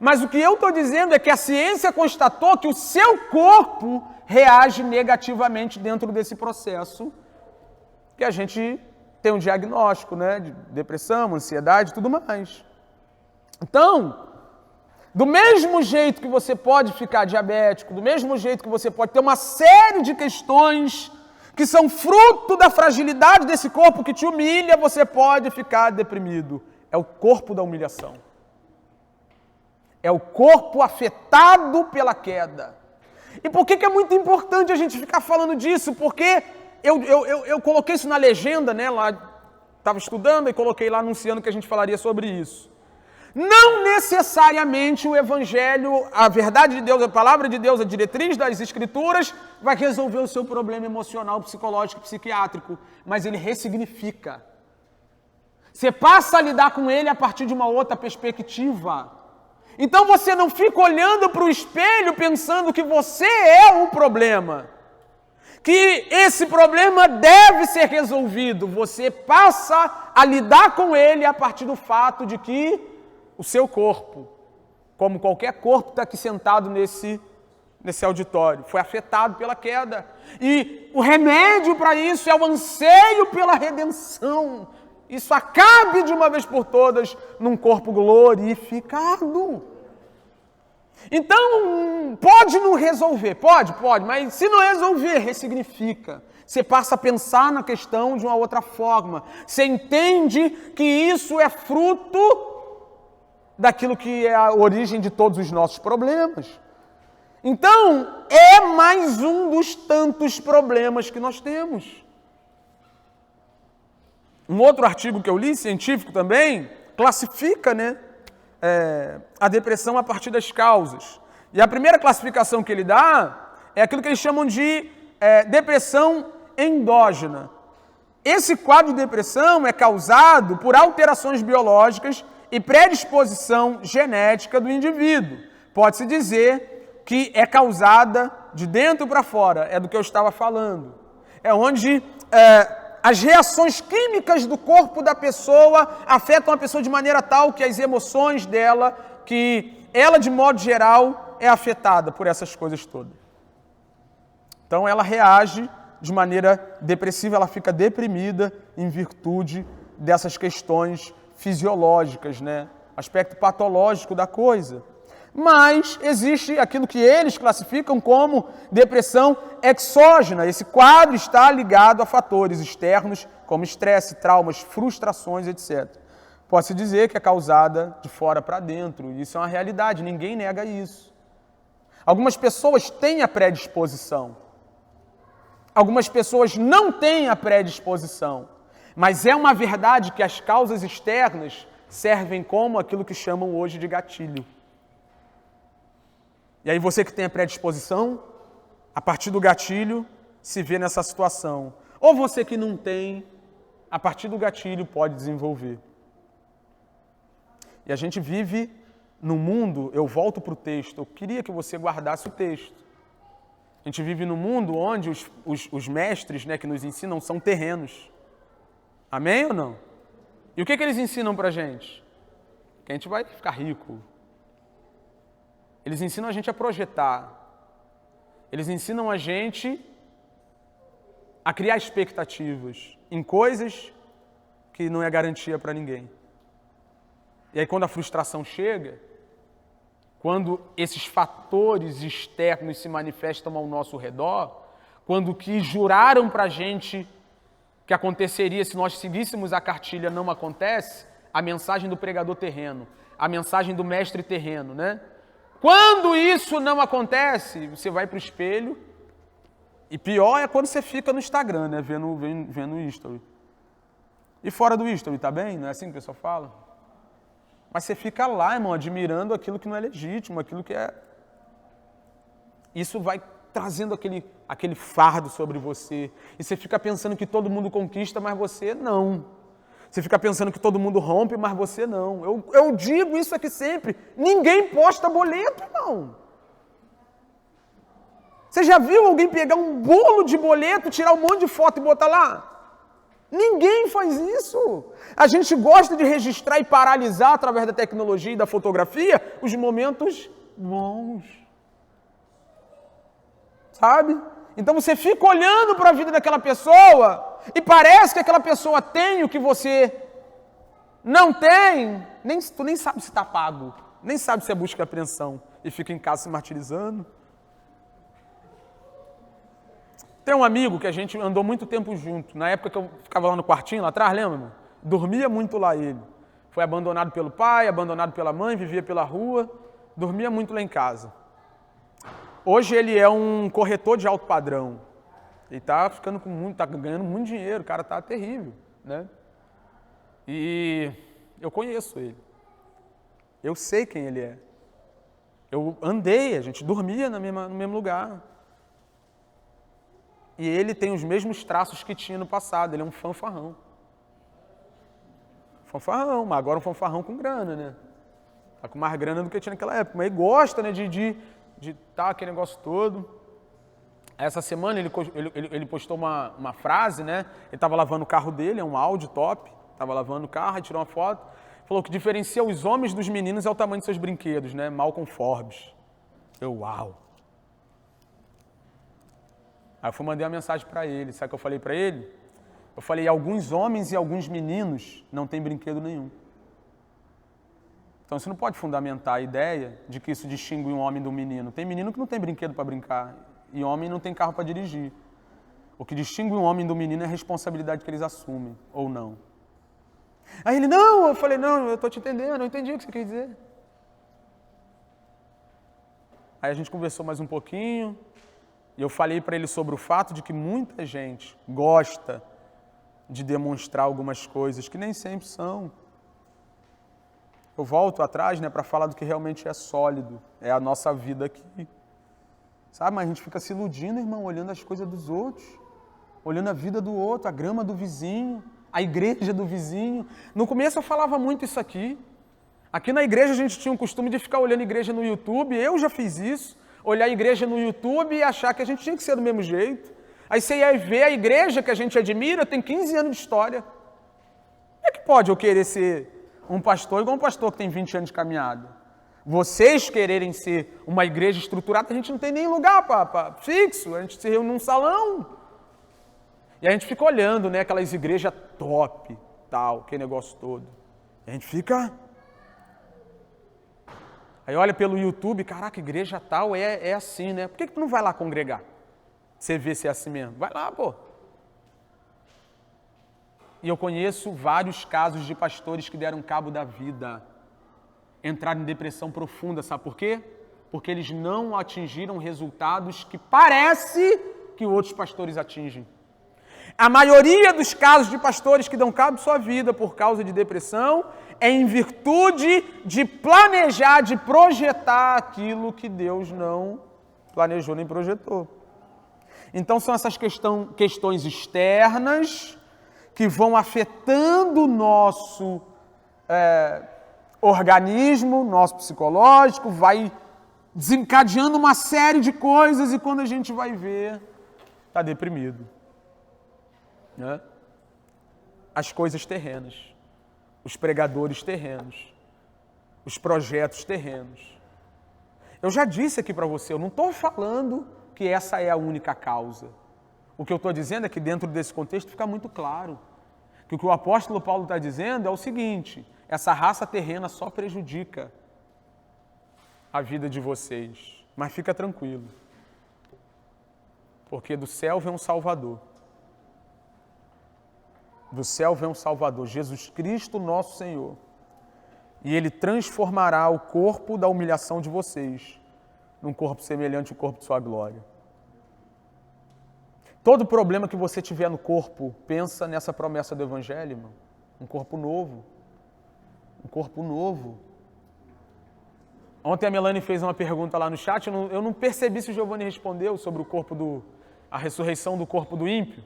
Mas o que eu estou dizendo é que a ciência constatou que o seu corpo reage negativamente dentro desse processo, que a gente tem um diagnóstico, né, de depressão, ansiedade e tudo mais. Então, do mesmo jeito que você pode ficar diabético, do mesmo jeito que você pode ter uma série de questões que são fruto da fragilidade desse corpo que te humilha, você pode ficar deprimido. É o corpo da humilhação. É o corpo afetado pela queda. E por que é muito importante a gente ficar falando disso? Porque eu coloquei isso na legenda, né? Lá estava estudando e coloquei lá anunciando que a gente falaria sobre isso. Não necessariamente o Evangelho, a verdade de Deus, a palavra de Deus, a diretriz das Escrituras vai resolver o seu problema emocional, psicológico, psiquiátrico, mas ele ressignifica. Você passa a lidar com ele a partir de uma outra perspectiva. Então você não fica olhando para o espelho pensando que você é o problema, que esse problema deve ser resolvido. Você passa a lidar com ele a partir do fato de que o seu corpo, como qualquer corpo está aqui sentado nesse auditório, foi afetado pela queda. E o remédio para isso é o anseio pela redenção. Isso acabe de uma vez por todas num corpo glorificado. Então, pode não resolver, pode, mas se não resolver, ressignifica. Você passa a pensar na questão de uma outra forma. Você entende que isso é fruto daquilo que é a origem de todos os nossos problemas. Então, é mais um dos tantos problemas que nós temos. Um outro artigo que eu li, científico também, classifica, né, a depressão a partir das causas. E a primeira classificação que ele dá é aquilo que eles chamam de depressão endógena. Esse quadro de depressão é causado por alterações biológicas e predisposição genética do indivíduo. Pode-se dizer que é causada de dentro para fora, é do que eu estava falando. É onde as reações químicas do corpo da pessoa afetam a pessoa de maneira tal que as emoções dela, que ela de modo geral é afetada por essas coisas todas. Então ela reage de maneira depressiva, ela fica deprimida em virtude dessas questões fisiológicas, né? Aspecto patológico da coisa. Mas existe aquilo que eles classificam como depressão exógena. Esse quadro está ligado a fatores externos, como estresse, traumas, frustrações, etc. Pode-se dizer que é causada de fora para dentro. Isso é uma realidade, ninguém nega isso. Algumas pessoas têm a predisposição. Algumas pessoas não têm a predisposição. Mas é uma verdade que as causas externas servem como aquilo que chamam hoje de gatilho. E aí você que tem a predisposição, a partir do gatilho, se vê nessa situação. Ou você que não tem, a partir do gatilho pode desenvolver. E a gente vive num mundo, eu volto para o texto, eu queria que você guardasse o texto. A gente vive num mundo onde os mestres, né, que nos ensinam são terrenos. Amém ou não? E o que eles ensinam para a gente? Que a gente vai ficar rico. Eles ensinam a gente a projetar. Eles ensinam a gente a criar expectativas em coisas que não é garantia para ninguém. E aí quando a frustração chega, quando esses fatores externos se manifestam ao nosso redor, quando o que juraram para a gente que aconteceria se nós seguíssemos a cartilha não acontece, a mensagem do pregador terreno, a mensagem do mestre terreno, né? Quando isso não acontece, você vai para o espelho, e pior é quando você fica no Instagram, né? Vendo o history. E fora do history, tá bem? Não é assim que o pessoal fala? Mas você fica lá, irmão, admirando aquilo que não é legítimo, aquilo que é... Isso vai trazendo aquele fardo sobre você. E você fica pensando que todo mundo conquista, mas você não. Você fica pensando que todo mundo rompe, mas você não. Eu digo isso aqui sempre. Ninguém posta boleto, não. Você já viu alguém pegar um bolo de boleto, tirar um monte de foto e botar lá? Ninguém faz isso. A gente gosta de registrar e paralisar, através da tecnologia e da fotografia, os momentos bons. Sabe? Então você fica olhando para a vida daquela pessoa e parece que aquela pessoa tem o que você não tem. Tu nem sabe se está pago, nem sabe se é busca e apreensão e fica em casa se martirizando. Tem um amigo que a gente andou muito tempo junto, na época que eu ficava lá no quartinho, lá atrás, lembra, irmão? Dormia muito lá ele. Foi abandonado pelo pai, abandonado pela mãe, vivia pela rua, dormia muito lá em casa. Hoje ele é um corretor de alto padrão. Ele tá ganhando muito dinheiro, o cara tá terrível, né? E eu conheço ele. Eu sei quem ele é. Eu andei, a gente dormia no mesmo lugar. E ele tem os mesmos traços que tinha no passado, ele é um fanfarrão. Fanfarrão, mas agora um fanfarrão com grana, né? Tá com mais grana do que tinha naquela época, mas ele gosta, né, de aquele negócio todo. Essa semana ele postou uma frase, né? Ele estava lavando o carro dele, é um Audi top, estava lavando o carro, aí tirou uma foto, falou que diferencia os homens dos meninos é o tamanho de seus brinquedos, né? Malcolm Forbes. Uau! Aí eu mandei uma mensagem para ele, sabe o que eu falei para ele? Eu falei, alguns homens e alguns meninos não têm brinquedo nenhum. Então você não pode fundamentar a ideia de que isso distingue um homem do menino. Tem menino que não tem brinquedo para brincar e homem não tem carro para dirigir. O que distingue um homem do menino é a responsabilidade que eles assumem, ou não. Aí ele, não, eu falei, não, eu estou te entendendo, eu entendi o que você quer dizer. Aí a gente conversou mais um pouquinho e eu falei para ele sobre o fato de que muita gente gosta de demonstrar algumas coisas que nem sempre são. Eu volto atrás, né, para falar do que realmente é sólido, é a nossa vida aqui. Sabe, mas a gente fica se iludindo, irmão, olhando as coisas dos outros, olhando a vida do outro, a grama do vizinho, a igreja do vizinho. No começo eu falava muito isso aqui. Aqui na igreja a gente tinha o costume de ficar olhando a igreja no YouTube, eu já fiz isso, olhar a igreja no YouTube e achar que a gente tinha que ser do mesmo jeito. Aí você ia ver a igreja que a gente admira, tem 15 anos de história. Como é que pode eu querer ser um pastor igual um pastor que tem 20 anos de caminhada? Vocês quererem ser uma igreja estruturada, a gente não tem nem lugar para fixo, a gente se reúne num salão. E a gente fica olhando, né, aquelas igrejas top, tal, aquele negócio todo. E a gente fica... Aí olha pelo YouTube, caraca, igreja tal é assim, né? Por que tu não vai lá congregar? Você vê se é assim mesmo. Vai lá, pô. E eu conheço vários casos de pastores que deram cabo da vida. Entraram em depressão profunda, sabe por quê? Porque eles não atingiram resultados que parece que outros pastores atingem. A maioria dos casos de pastores que dão cabo de sua vida por causa de depressão é em virtude de planejar, de projetar aquilo que Deus não planejou nem projetou. Então são essas questões externas que vão afetando o nosso organismo, nosso psicológico, vai desencadeando uma série de coisas e quando a gente vai ver, está deprimido. Né? As coisas terrenas, os pregadores terrenos, os projetos terrenos. Eu já disse aqui para você, eu não estou falando que essa é a única causa. O que eu estou dizendo é que dentro desse contexto fica muito claro que o que o apóstolo Paulo está dizendo é o seguinte: essa raça terrena só prejudica a vida de vocês, mas fica tranquilo, porque do céu vem um Salvador. Do céu vem um Salvador, Jesus Cristo, nosso Senhor. E Ele transformará o corpo da humilhação de vocês num corpo semelhante ao corpo de sua glória. Todo problema que você tiver no corpo, pensa nessa promessa do Evangelho, irmão. Um corpo novo. Um corpo novo. Ontem a Melanie fez uma pergunta lá no chat, eu não percebi se o Giovanni respondeu sobre a ressurreição do corpo do ímpio.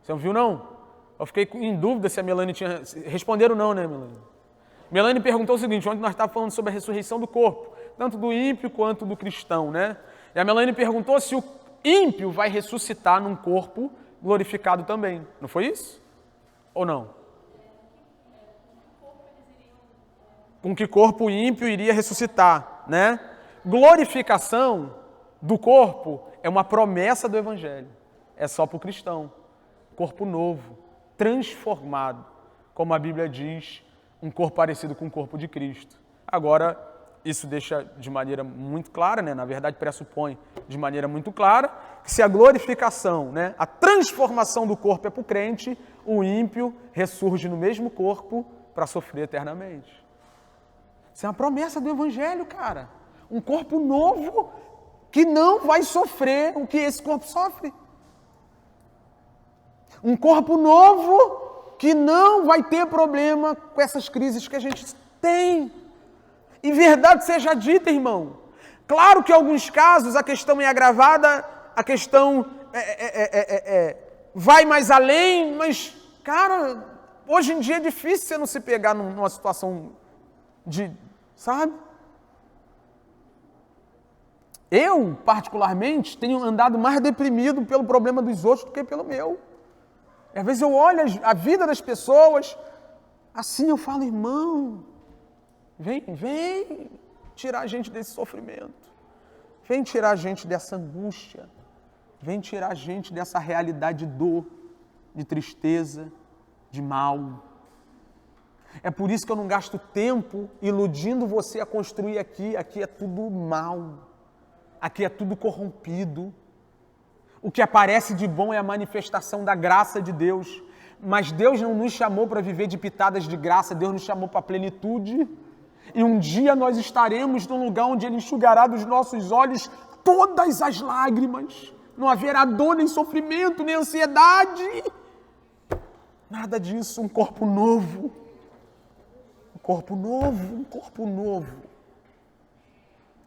Você não viu, não? Eu fiquei em dúvida se a Melanie tinha... Responderam não, né, Melanie? Melanie perguntou o seguinte, ontem nós estávamos falando sobre a ressurreição do corpo, tanto do ímpio quanto do cristão, né? E a Melanie perguntou se o ímpio vai ressuscitar num corpo glorificado também. Não foi isso? Ou não? Com que corpo o ímpio iria ressuscitar, né? Glorificação do corpo é uma promessa do Evangelho. É só para o cristão. Corpo novo, transformado, como a Bíblia diz, um corpo parecido com o corpo de Cristo. Agora, isso deixa de maneira muito clara, né? Na verdade pressupõe de maneira muito clara, que se a glorificação, né? A transformação do corpo é para o crente, o ímpio ressurge no mesmo corpo para sofrer eternamente. Isso é uma promessa do Evangelho, cara. Um corpo novo que não vai sofrer o que esse corpo sofre. Um corpo novo que não vai ter problema com essas crises que a gente tem. E verdade seja dita, irmão. Claro que em alguns casos a questão é agravada, a questão vai mais além, mas, cara, hoje em dia é difícil você não se pegar numa situação de, sabe? Eu, particularmente, tenho andado mais deprimido pelo problema dos outros do que pelo meu. Às vezes eu olho a vida das pessoas, assim eu falo, irmão, vem tirar a gente desse sofrimento, vem tirar a gente dessa angústia, vem tirar a gente dessa realidade de dor, de tristeza, de mal. É por isso que eu não gasto tempo iludindo você a construir aqui é tudo mal, aqui é tudo corrompido. O que aparece de bom é a manifestação da graça de Deus. Mas Deus não nos chamou para viver de pitadas de graça, Deus nos chamou para a plenitude. E um dia nós estaremos num lugar onde Ele enxugará dos nossos olhos todas as lágrimas. Não haverá dor, nem sofrimento, nem ansiedade. Nada disso, um corpo novo. Um corpo novo, um corpo novo.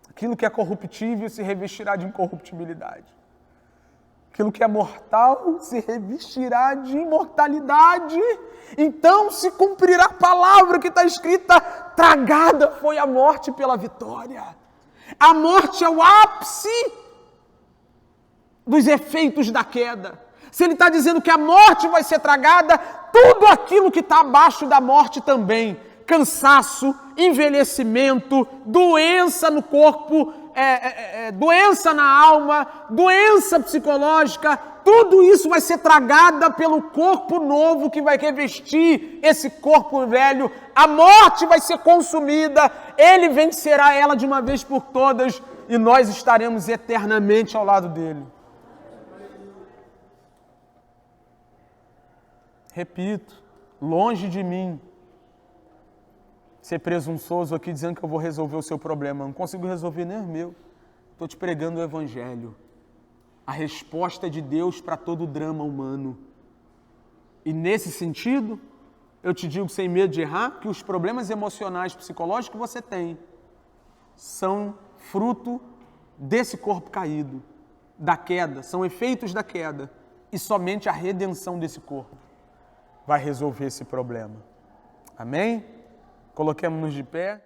Aquilo que é corruptível se revestirá de incorruptibilidade. Aquilo que é mortal se revestirá de imortalidade. Então se cumprirá a palavra que está escrita: tragada foi a morte pela vitória. A morte é o ápice dos efeitos da queda, se Ele está dizendo que a morte vai ser tragada, tudo aquilo que está abaixo da morte também, cansaço, envelhecimento, doença no corpo, doença na alma, doença psicológica, tudo isso vai ser tragada pelo corpo novo que vai revestir esse corpo velho. A morte vai ser consumida, Ele vencerá ela de uma vez por todas e nós estaremos eternamente ao lado dele. Repito, longe de mim ser presunçoso aqui dizendo que eu vou resolver o seu problema. Não consigo resolver nem o meu. Estou te pregando o Evangelho. A resposta de Deus para todo o drama humano. E nesse sentido, eu te digo sem medo de errar, que os problemas emocionais, psicológicos que você tem, são fruto desse corpo caído, da queda, são efeitos da queda. E somente a redenção desse corpo vai resolver esse problema. Amém? Coloquemos-nos de pé.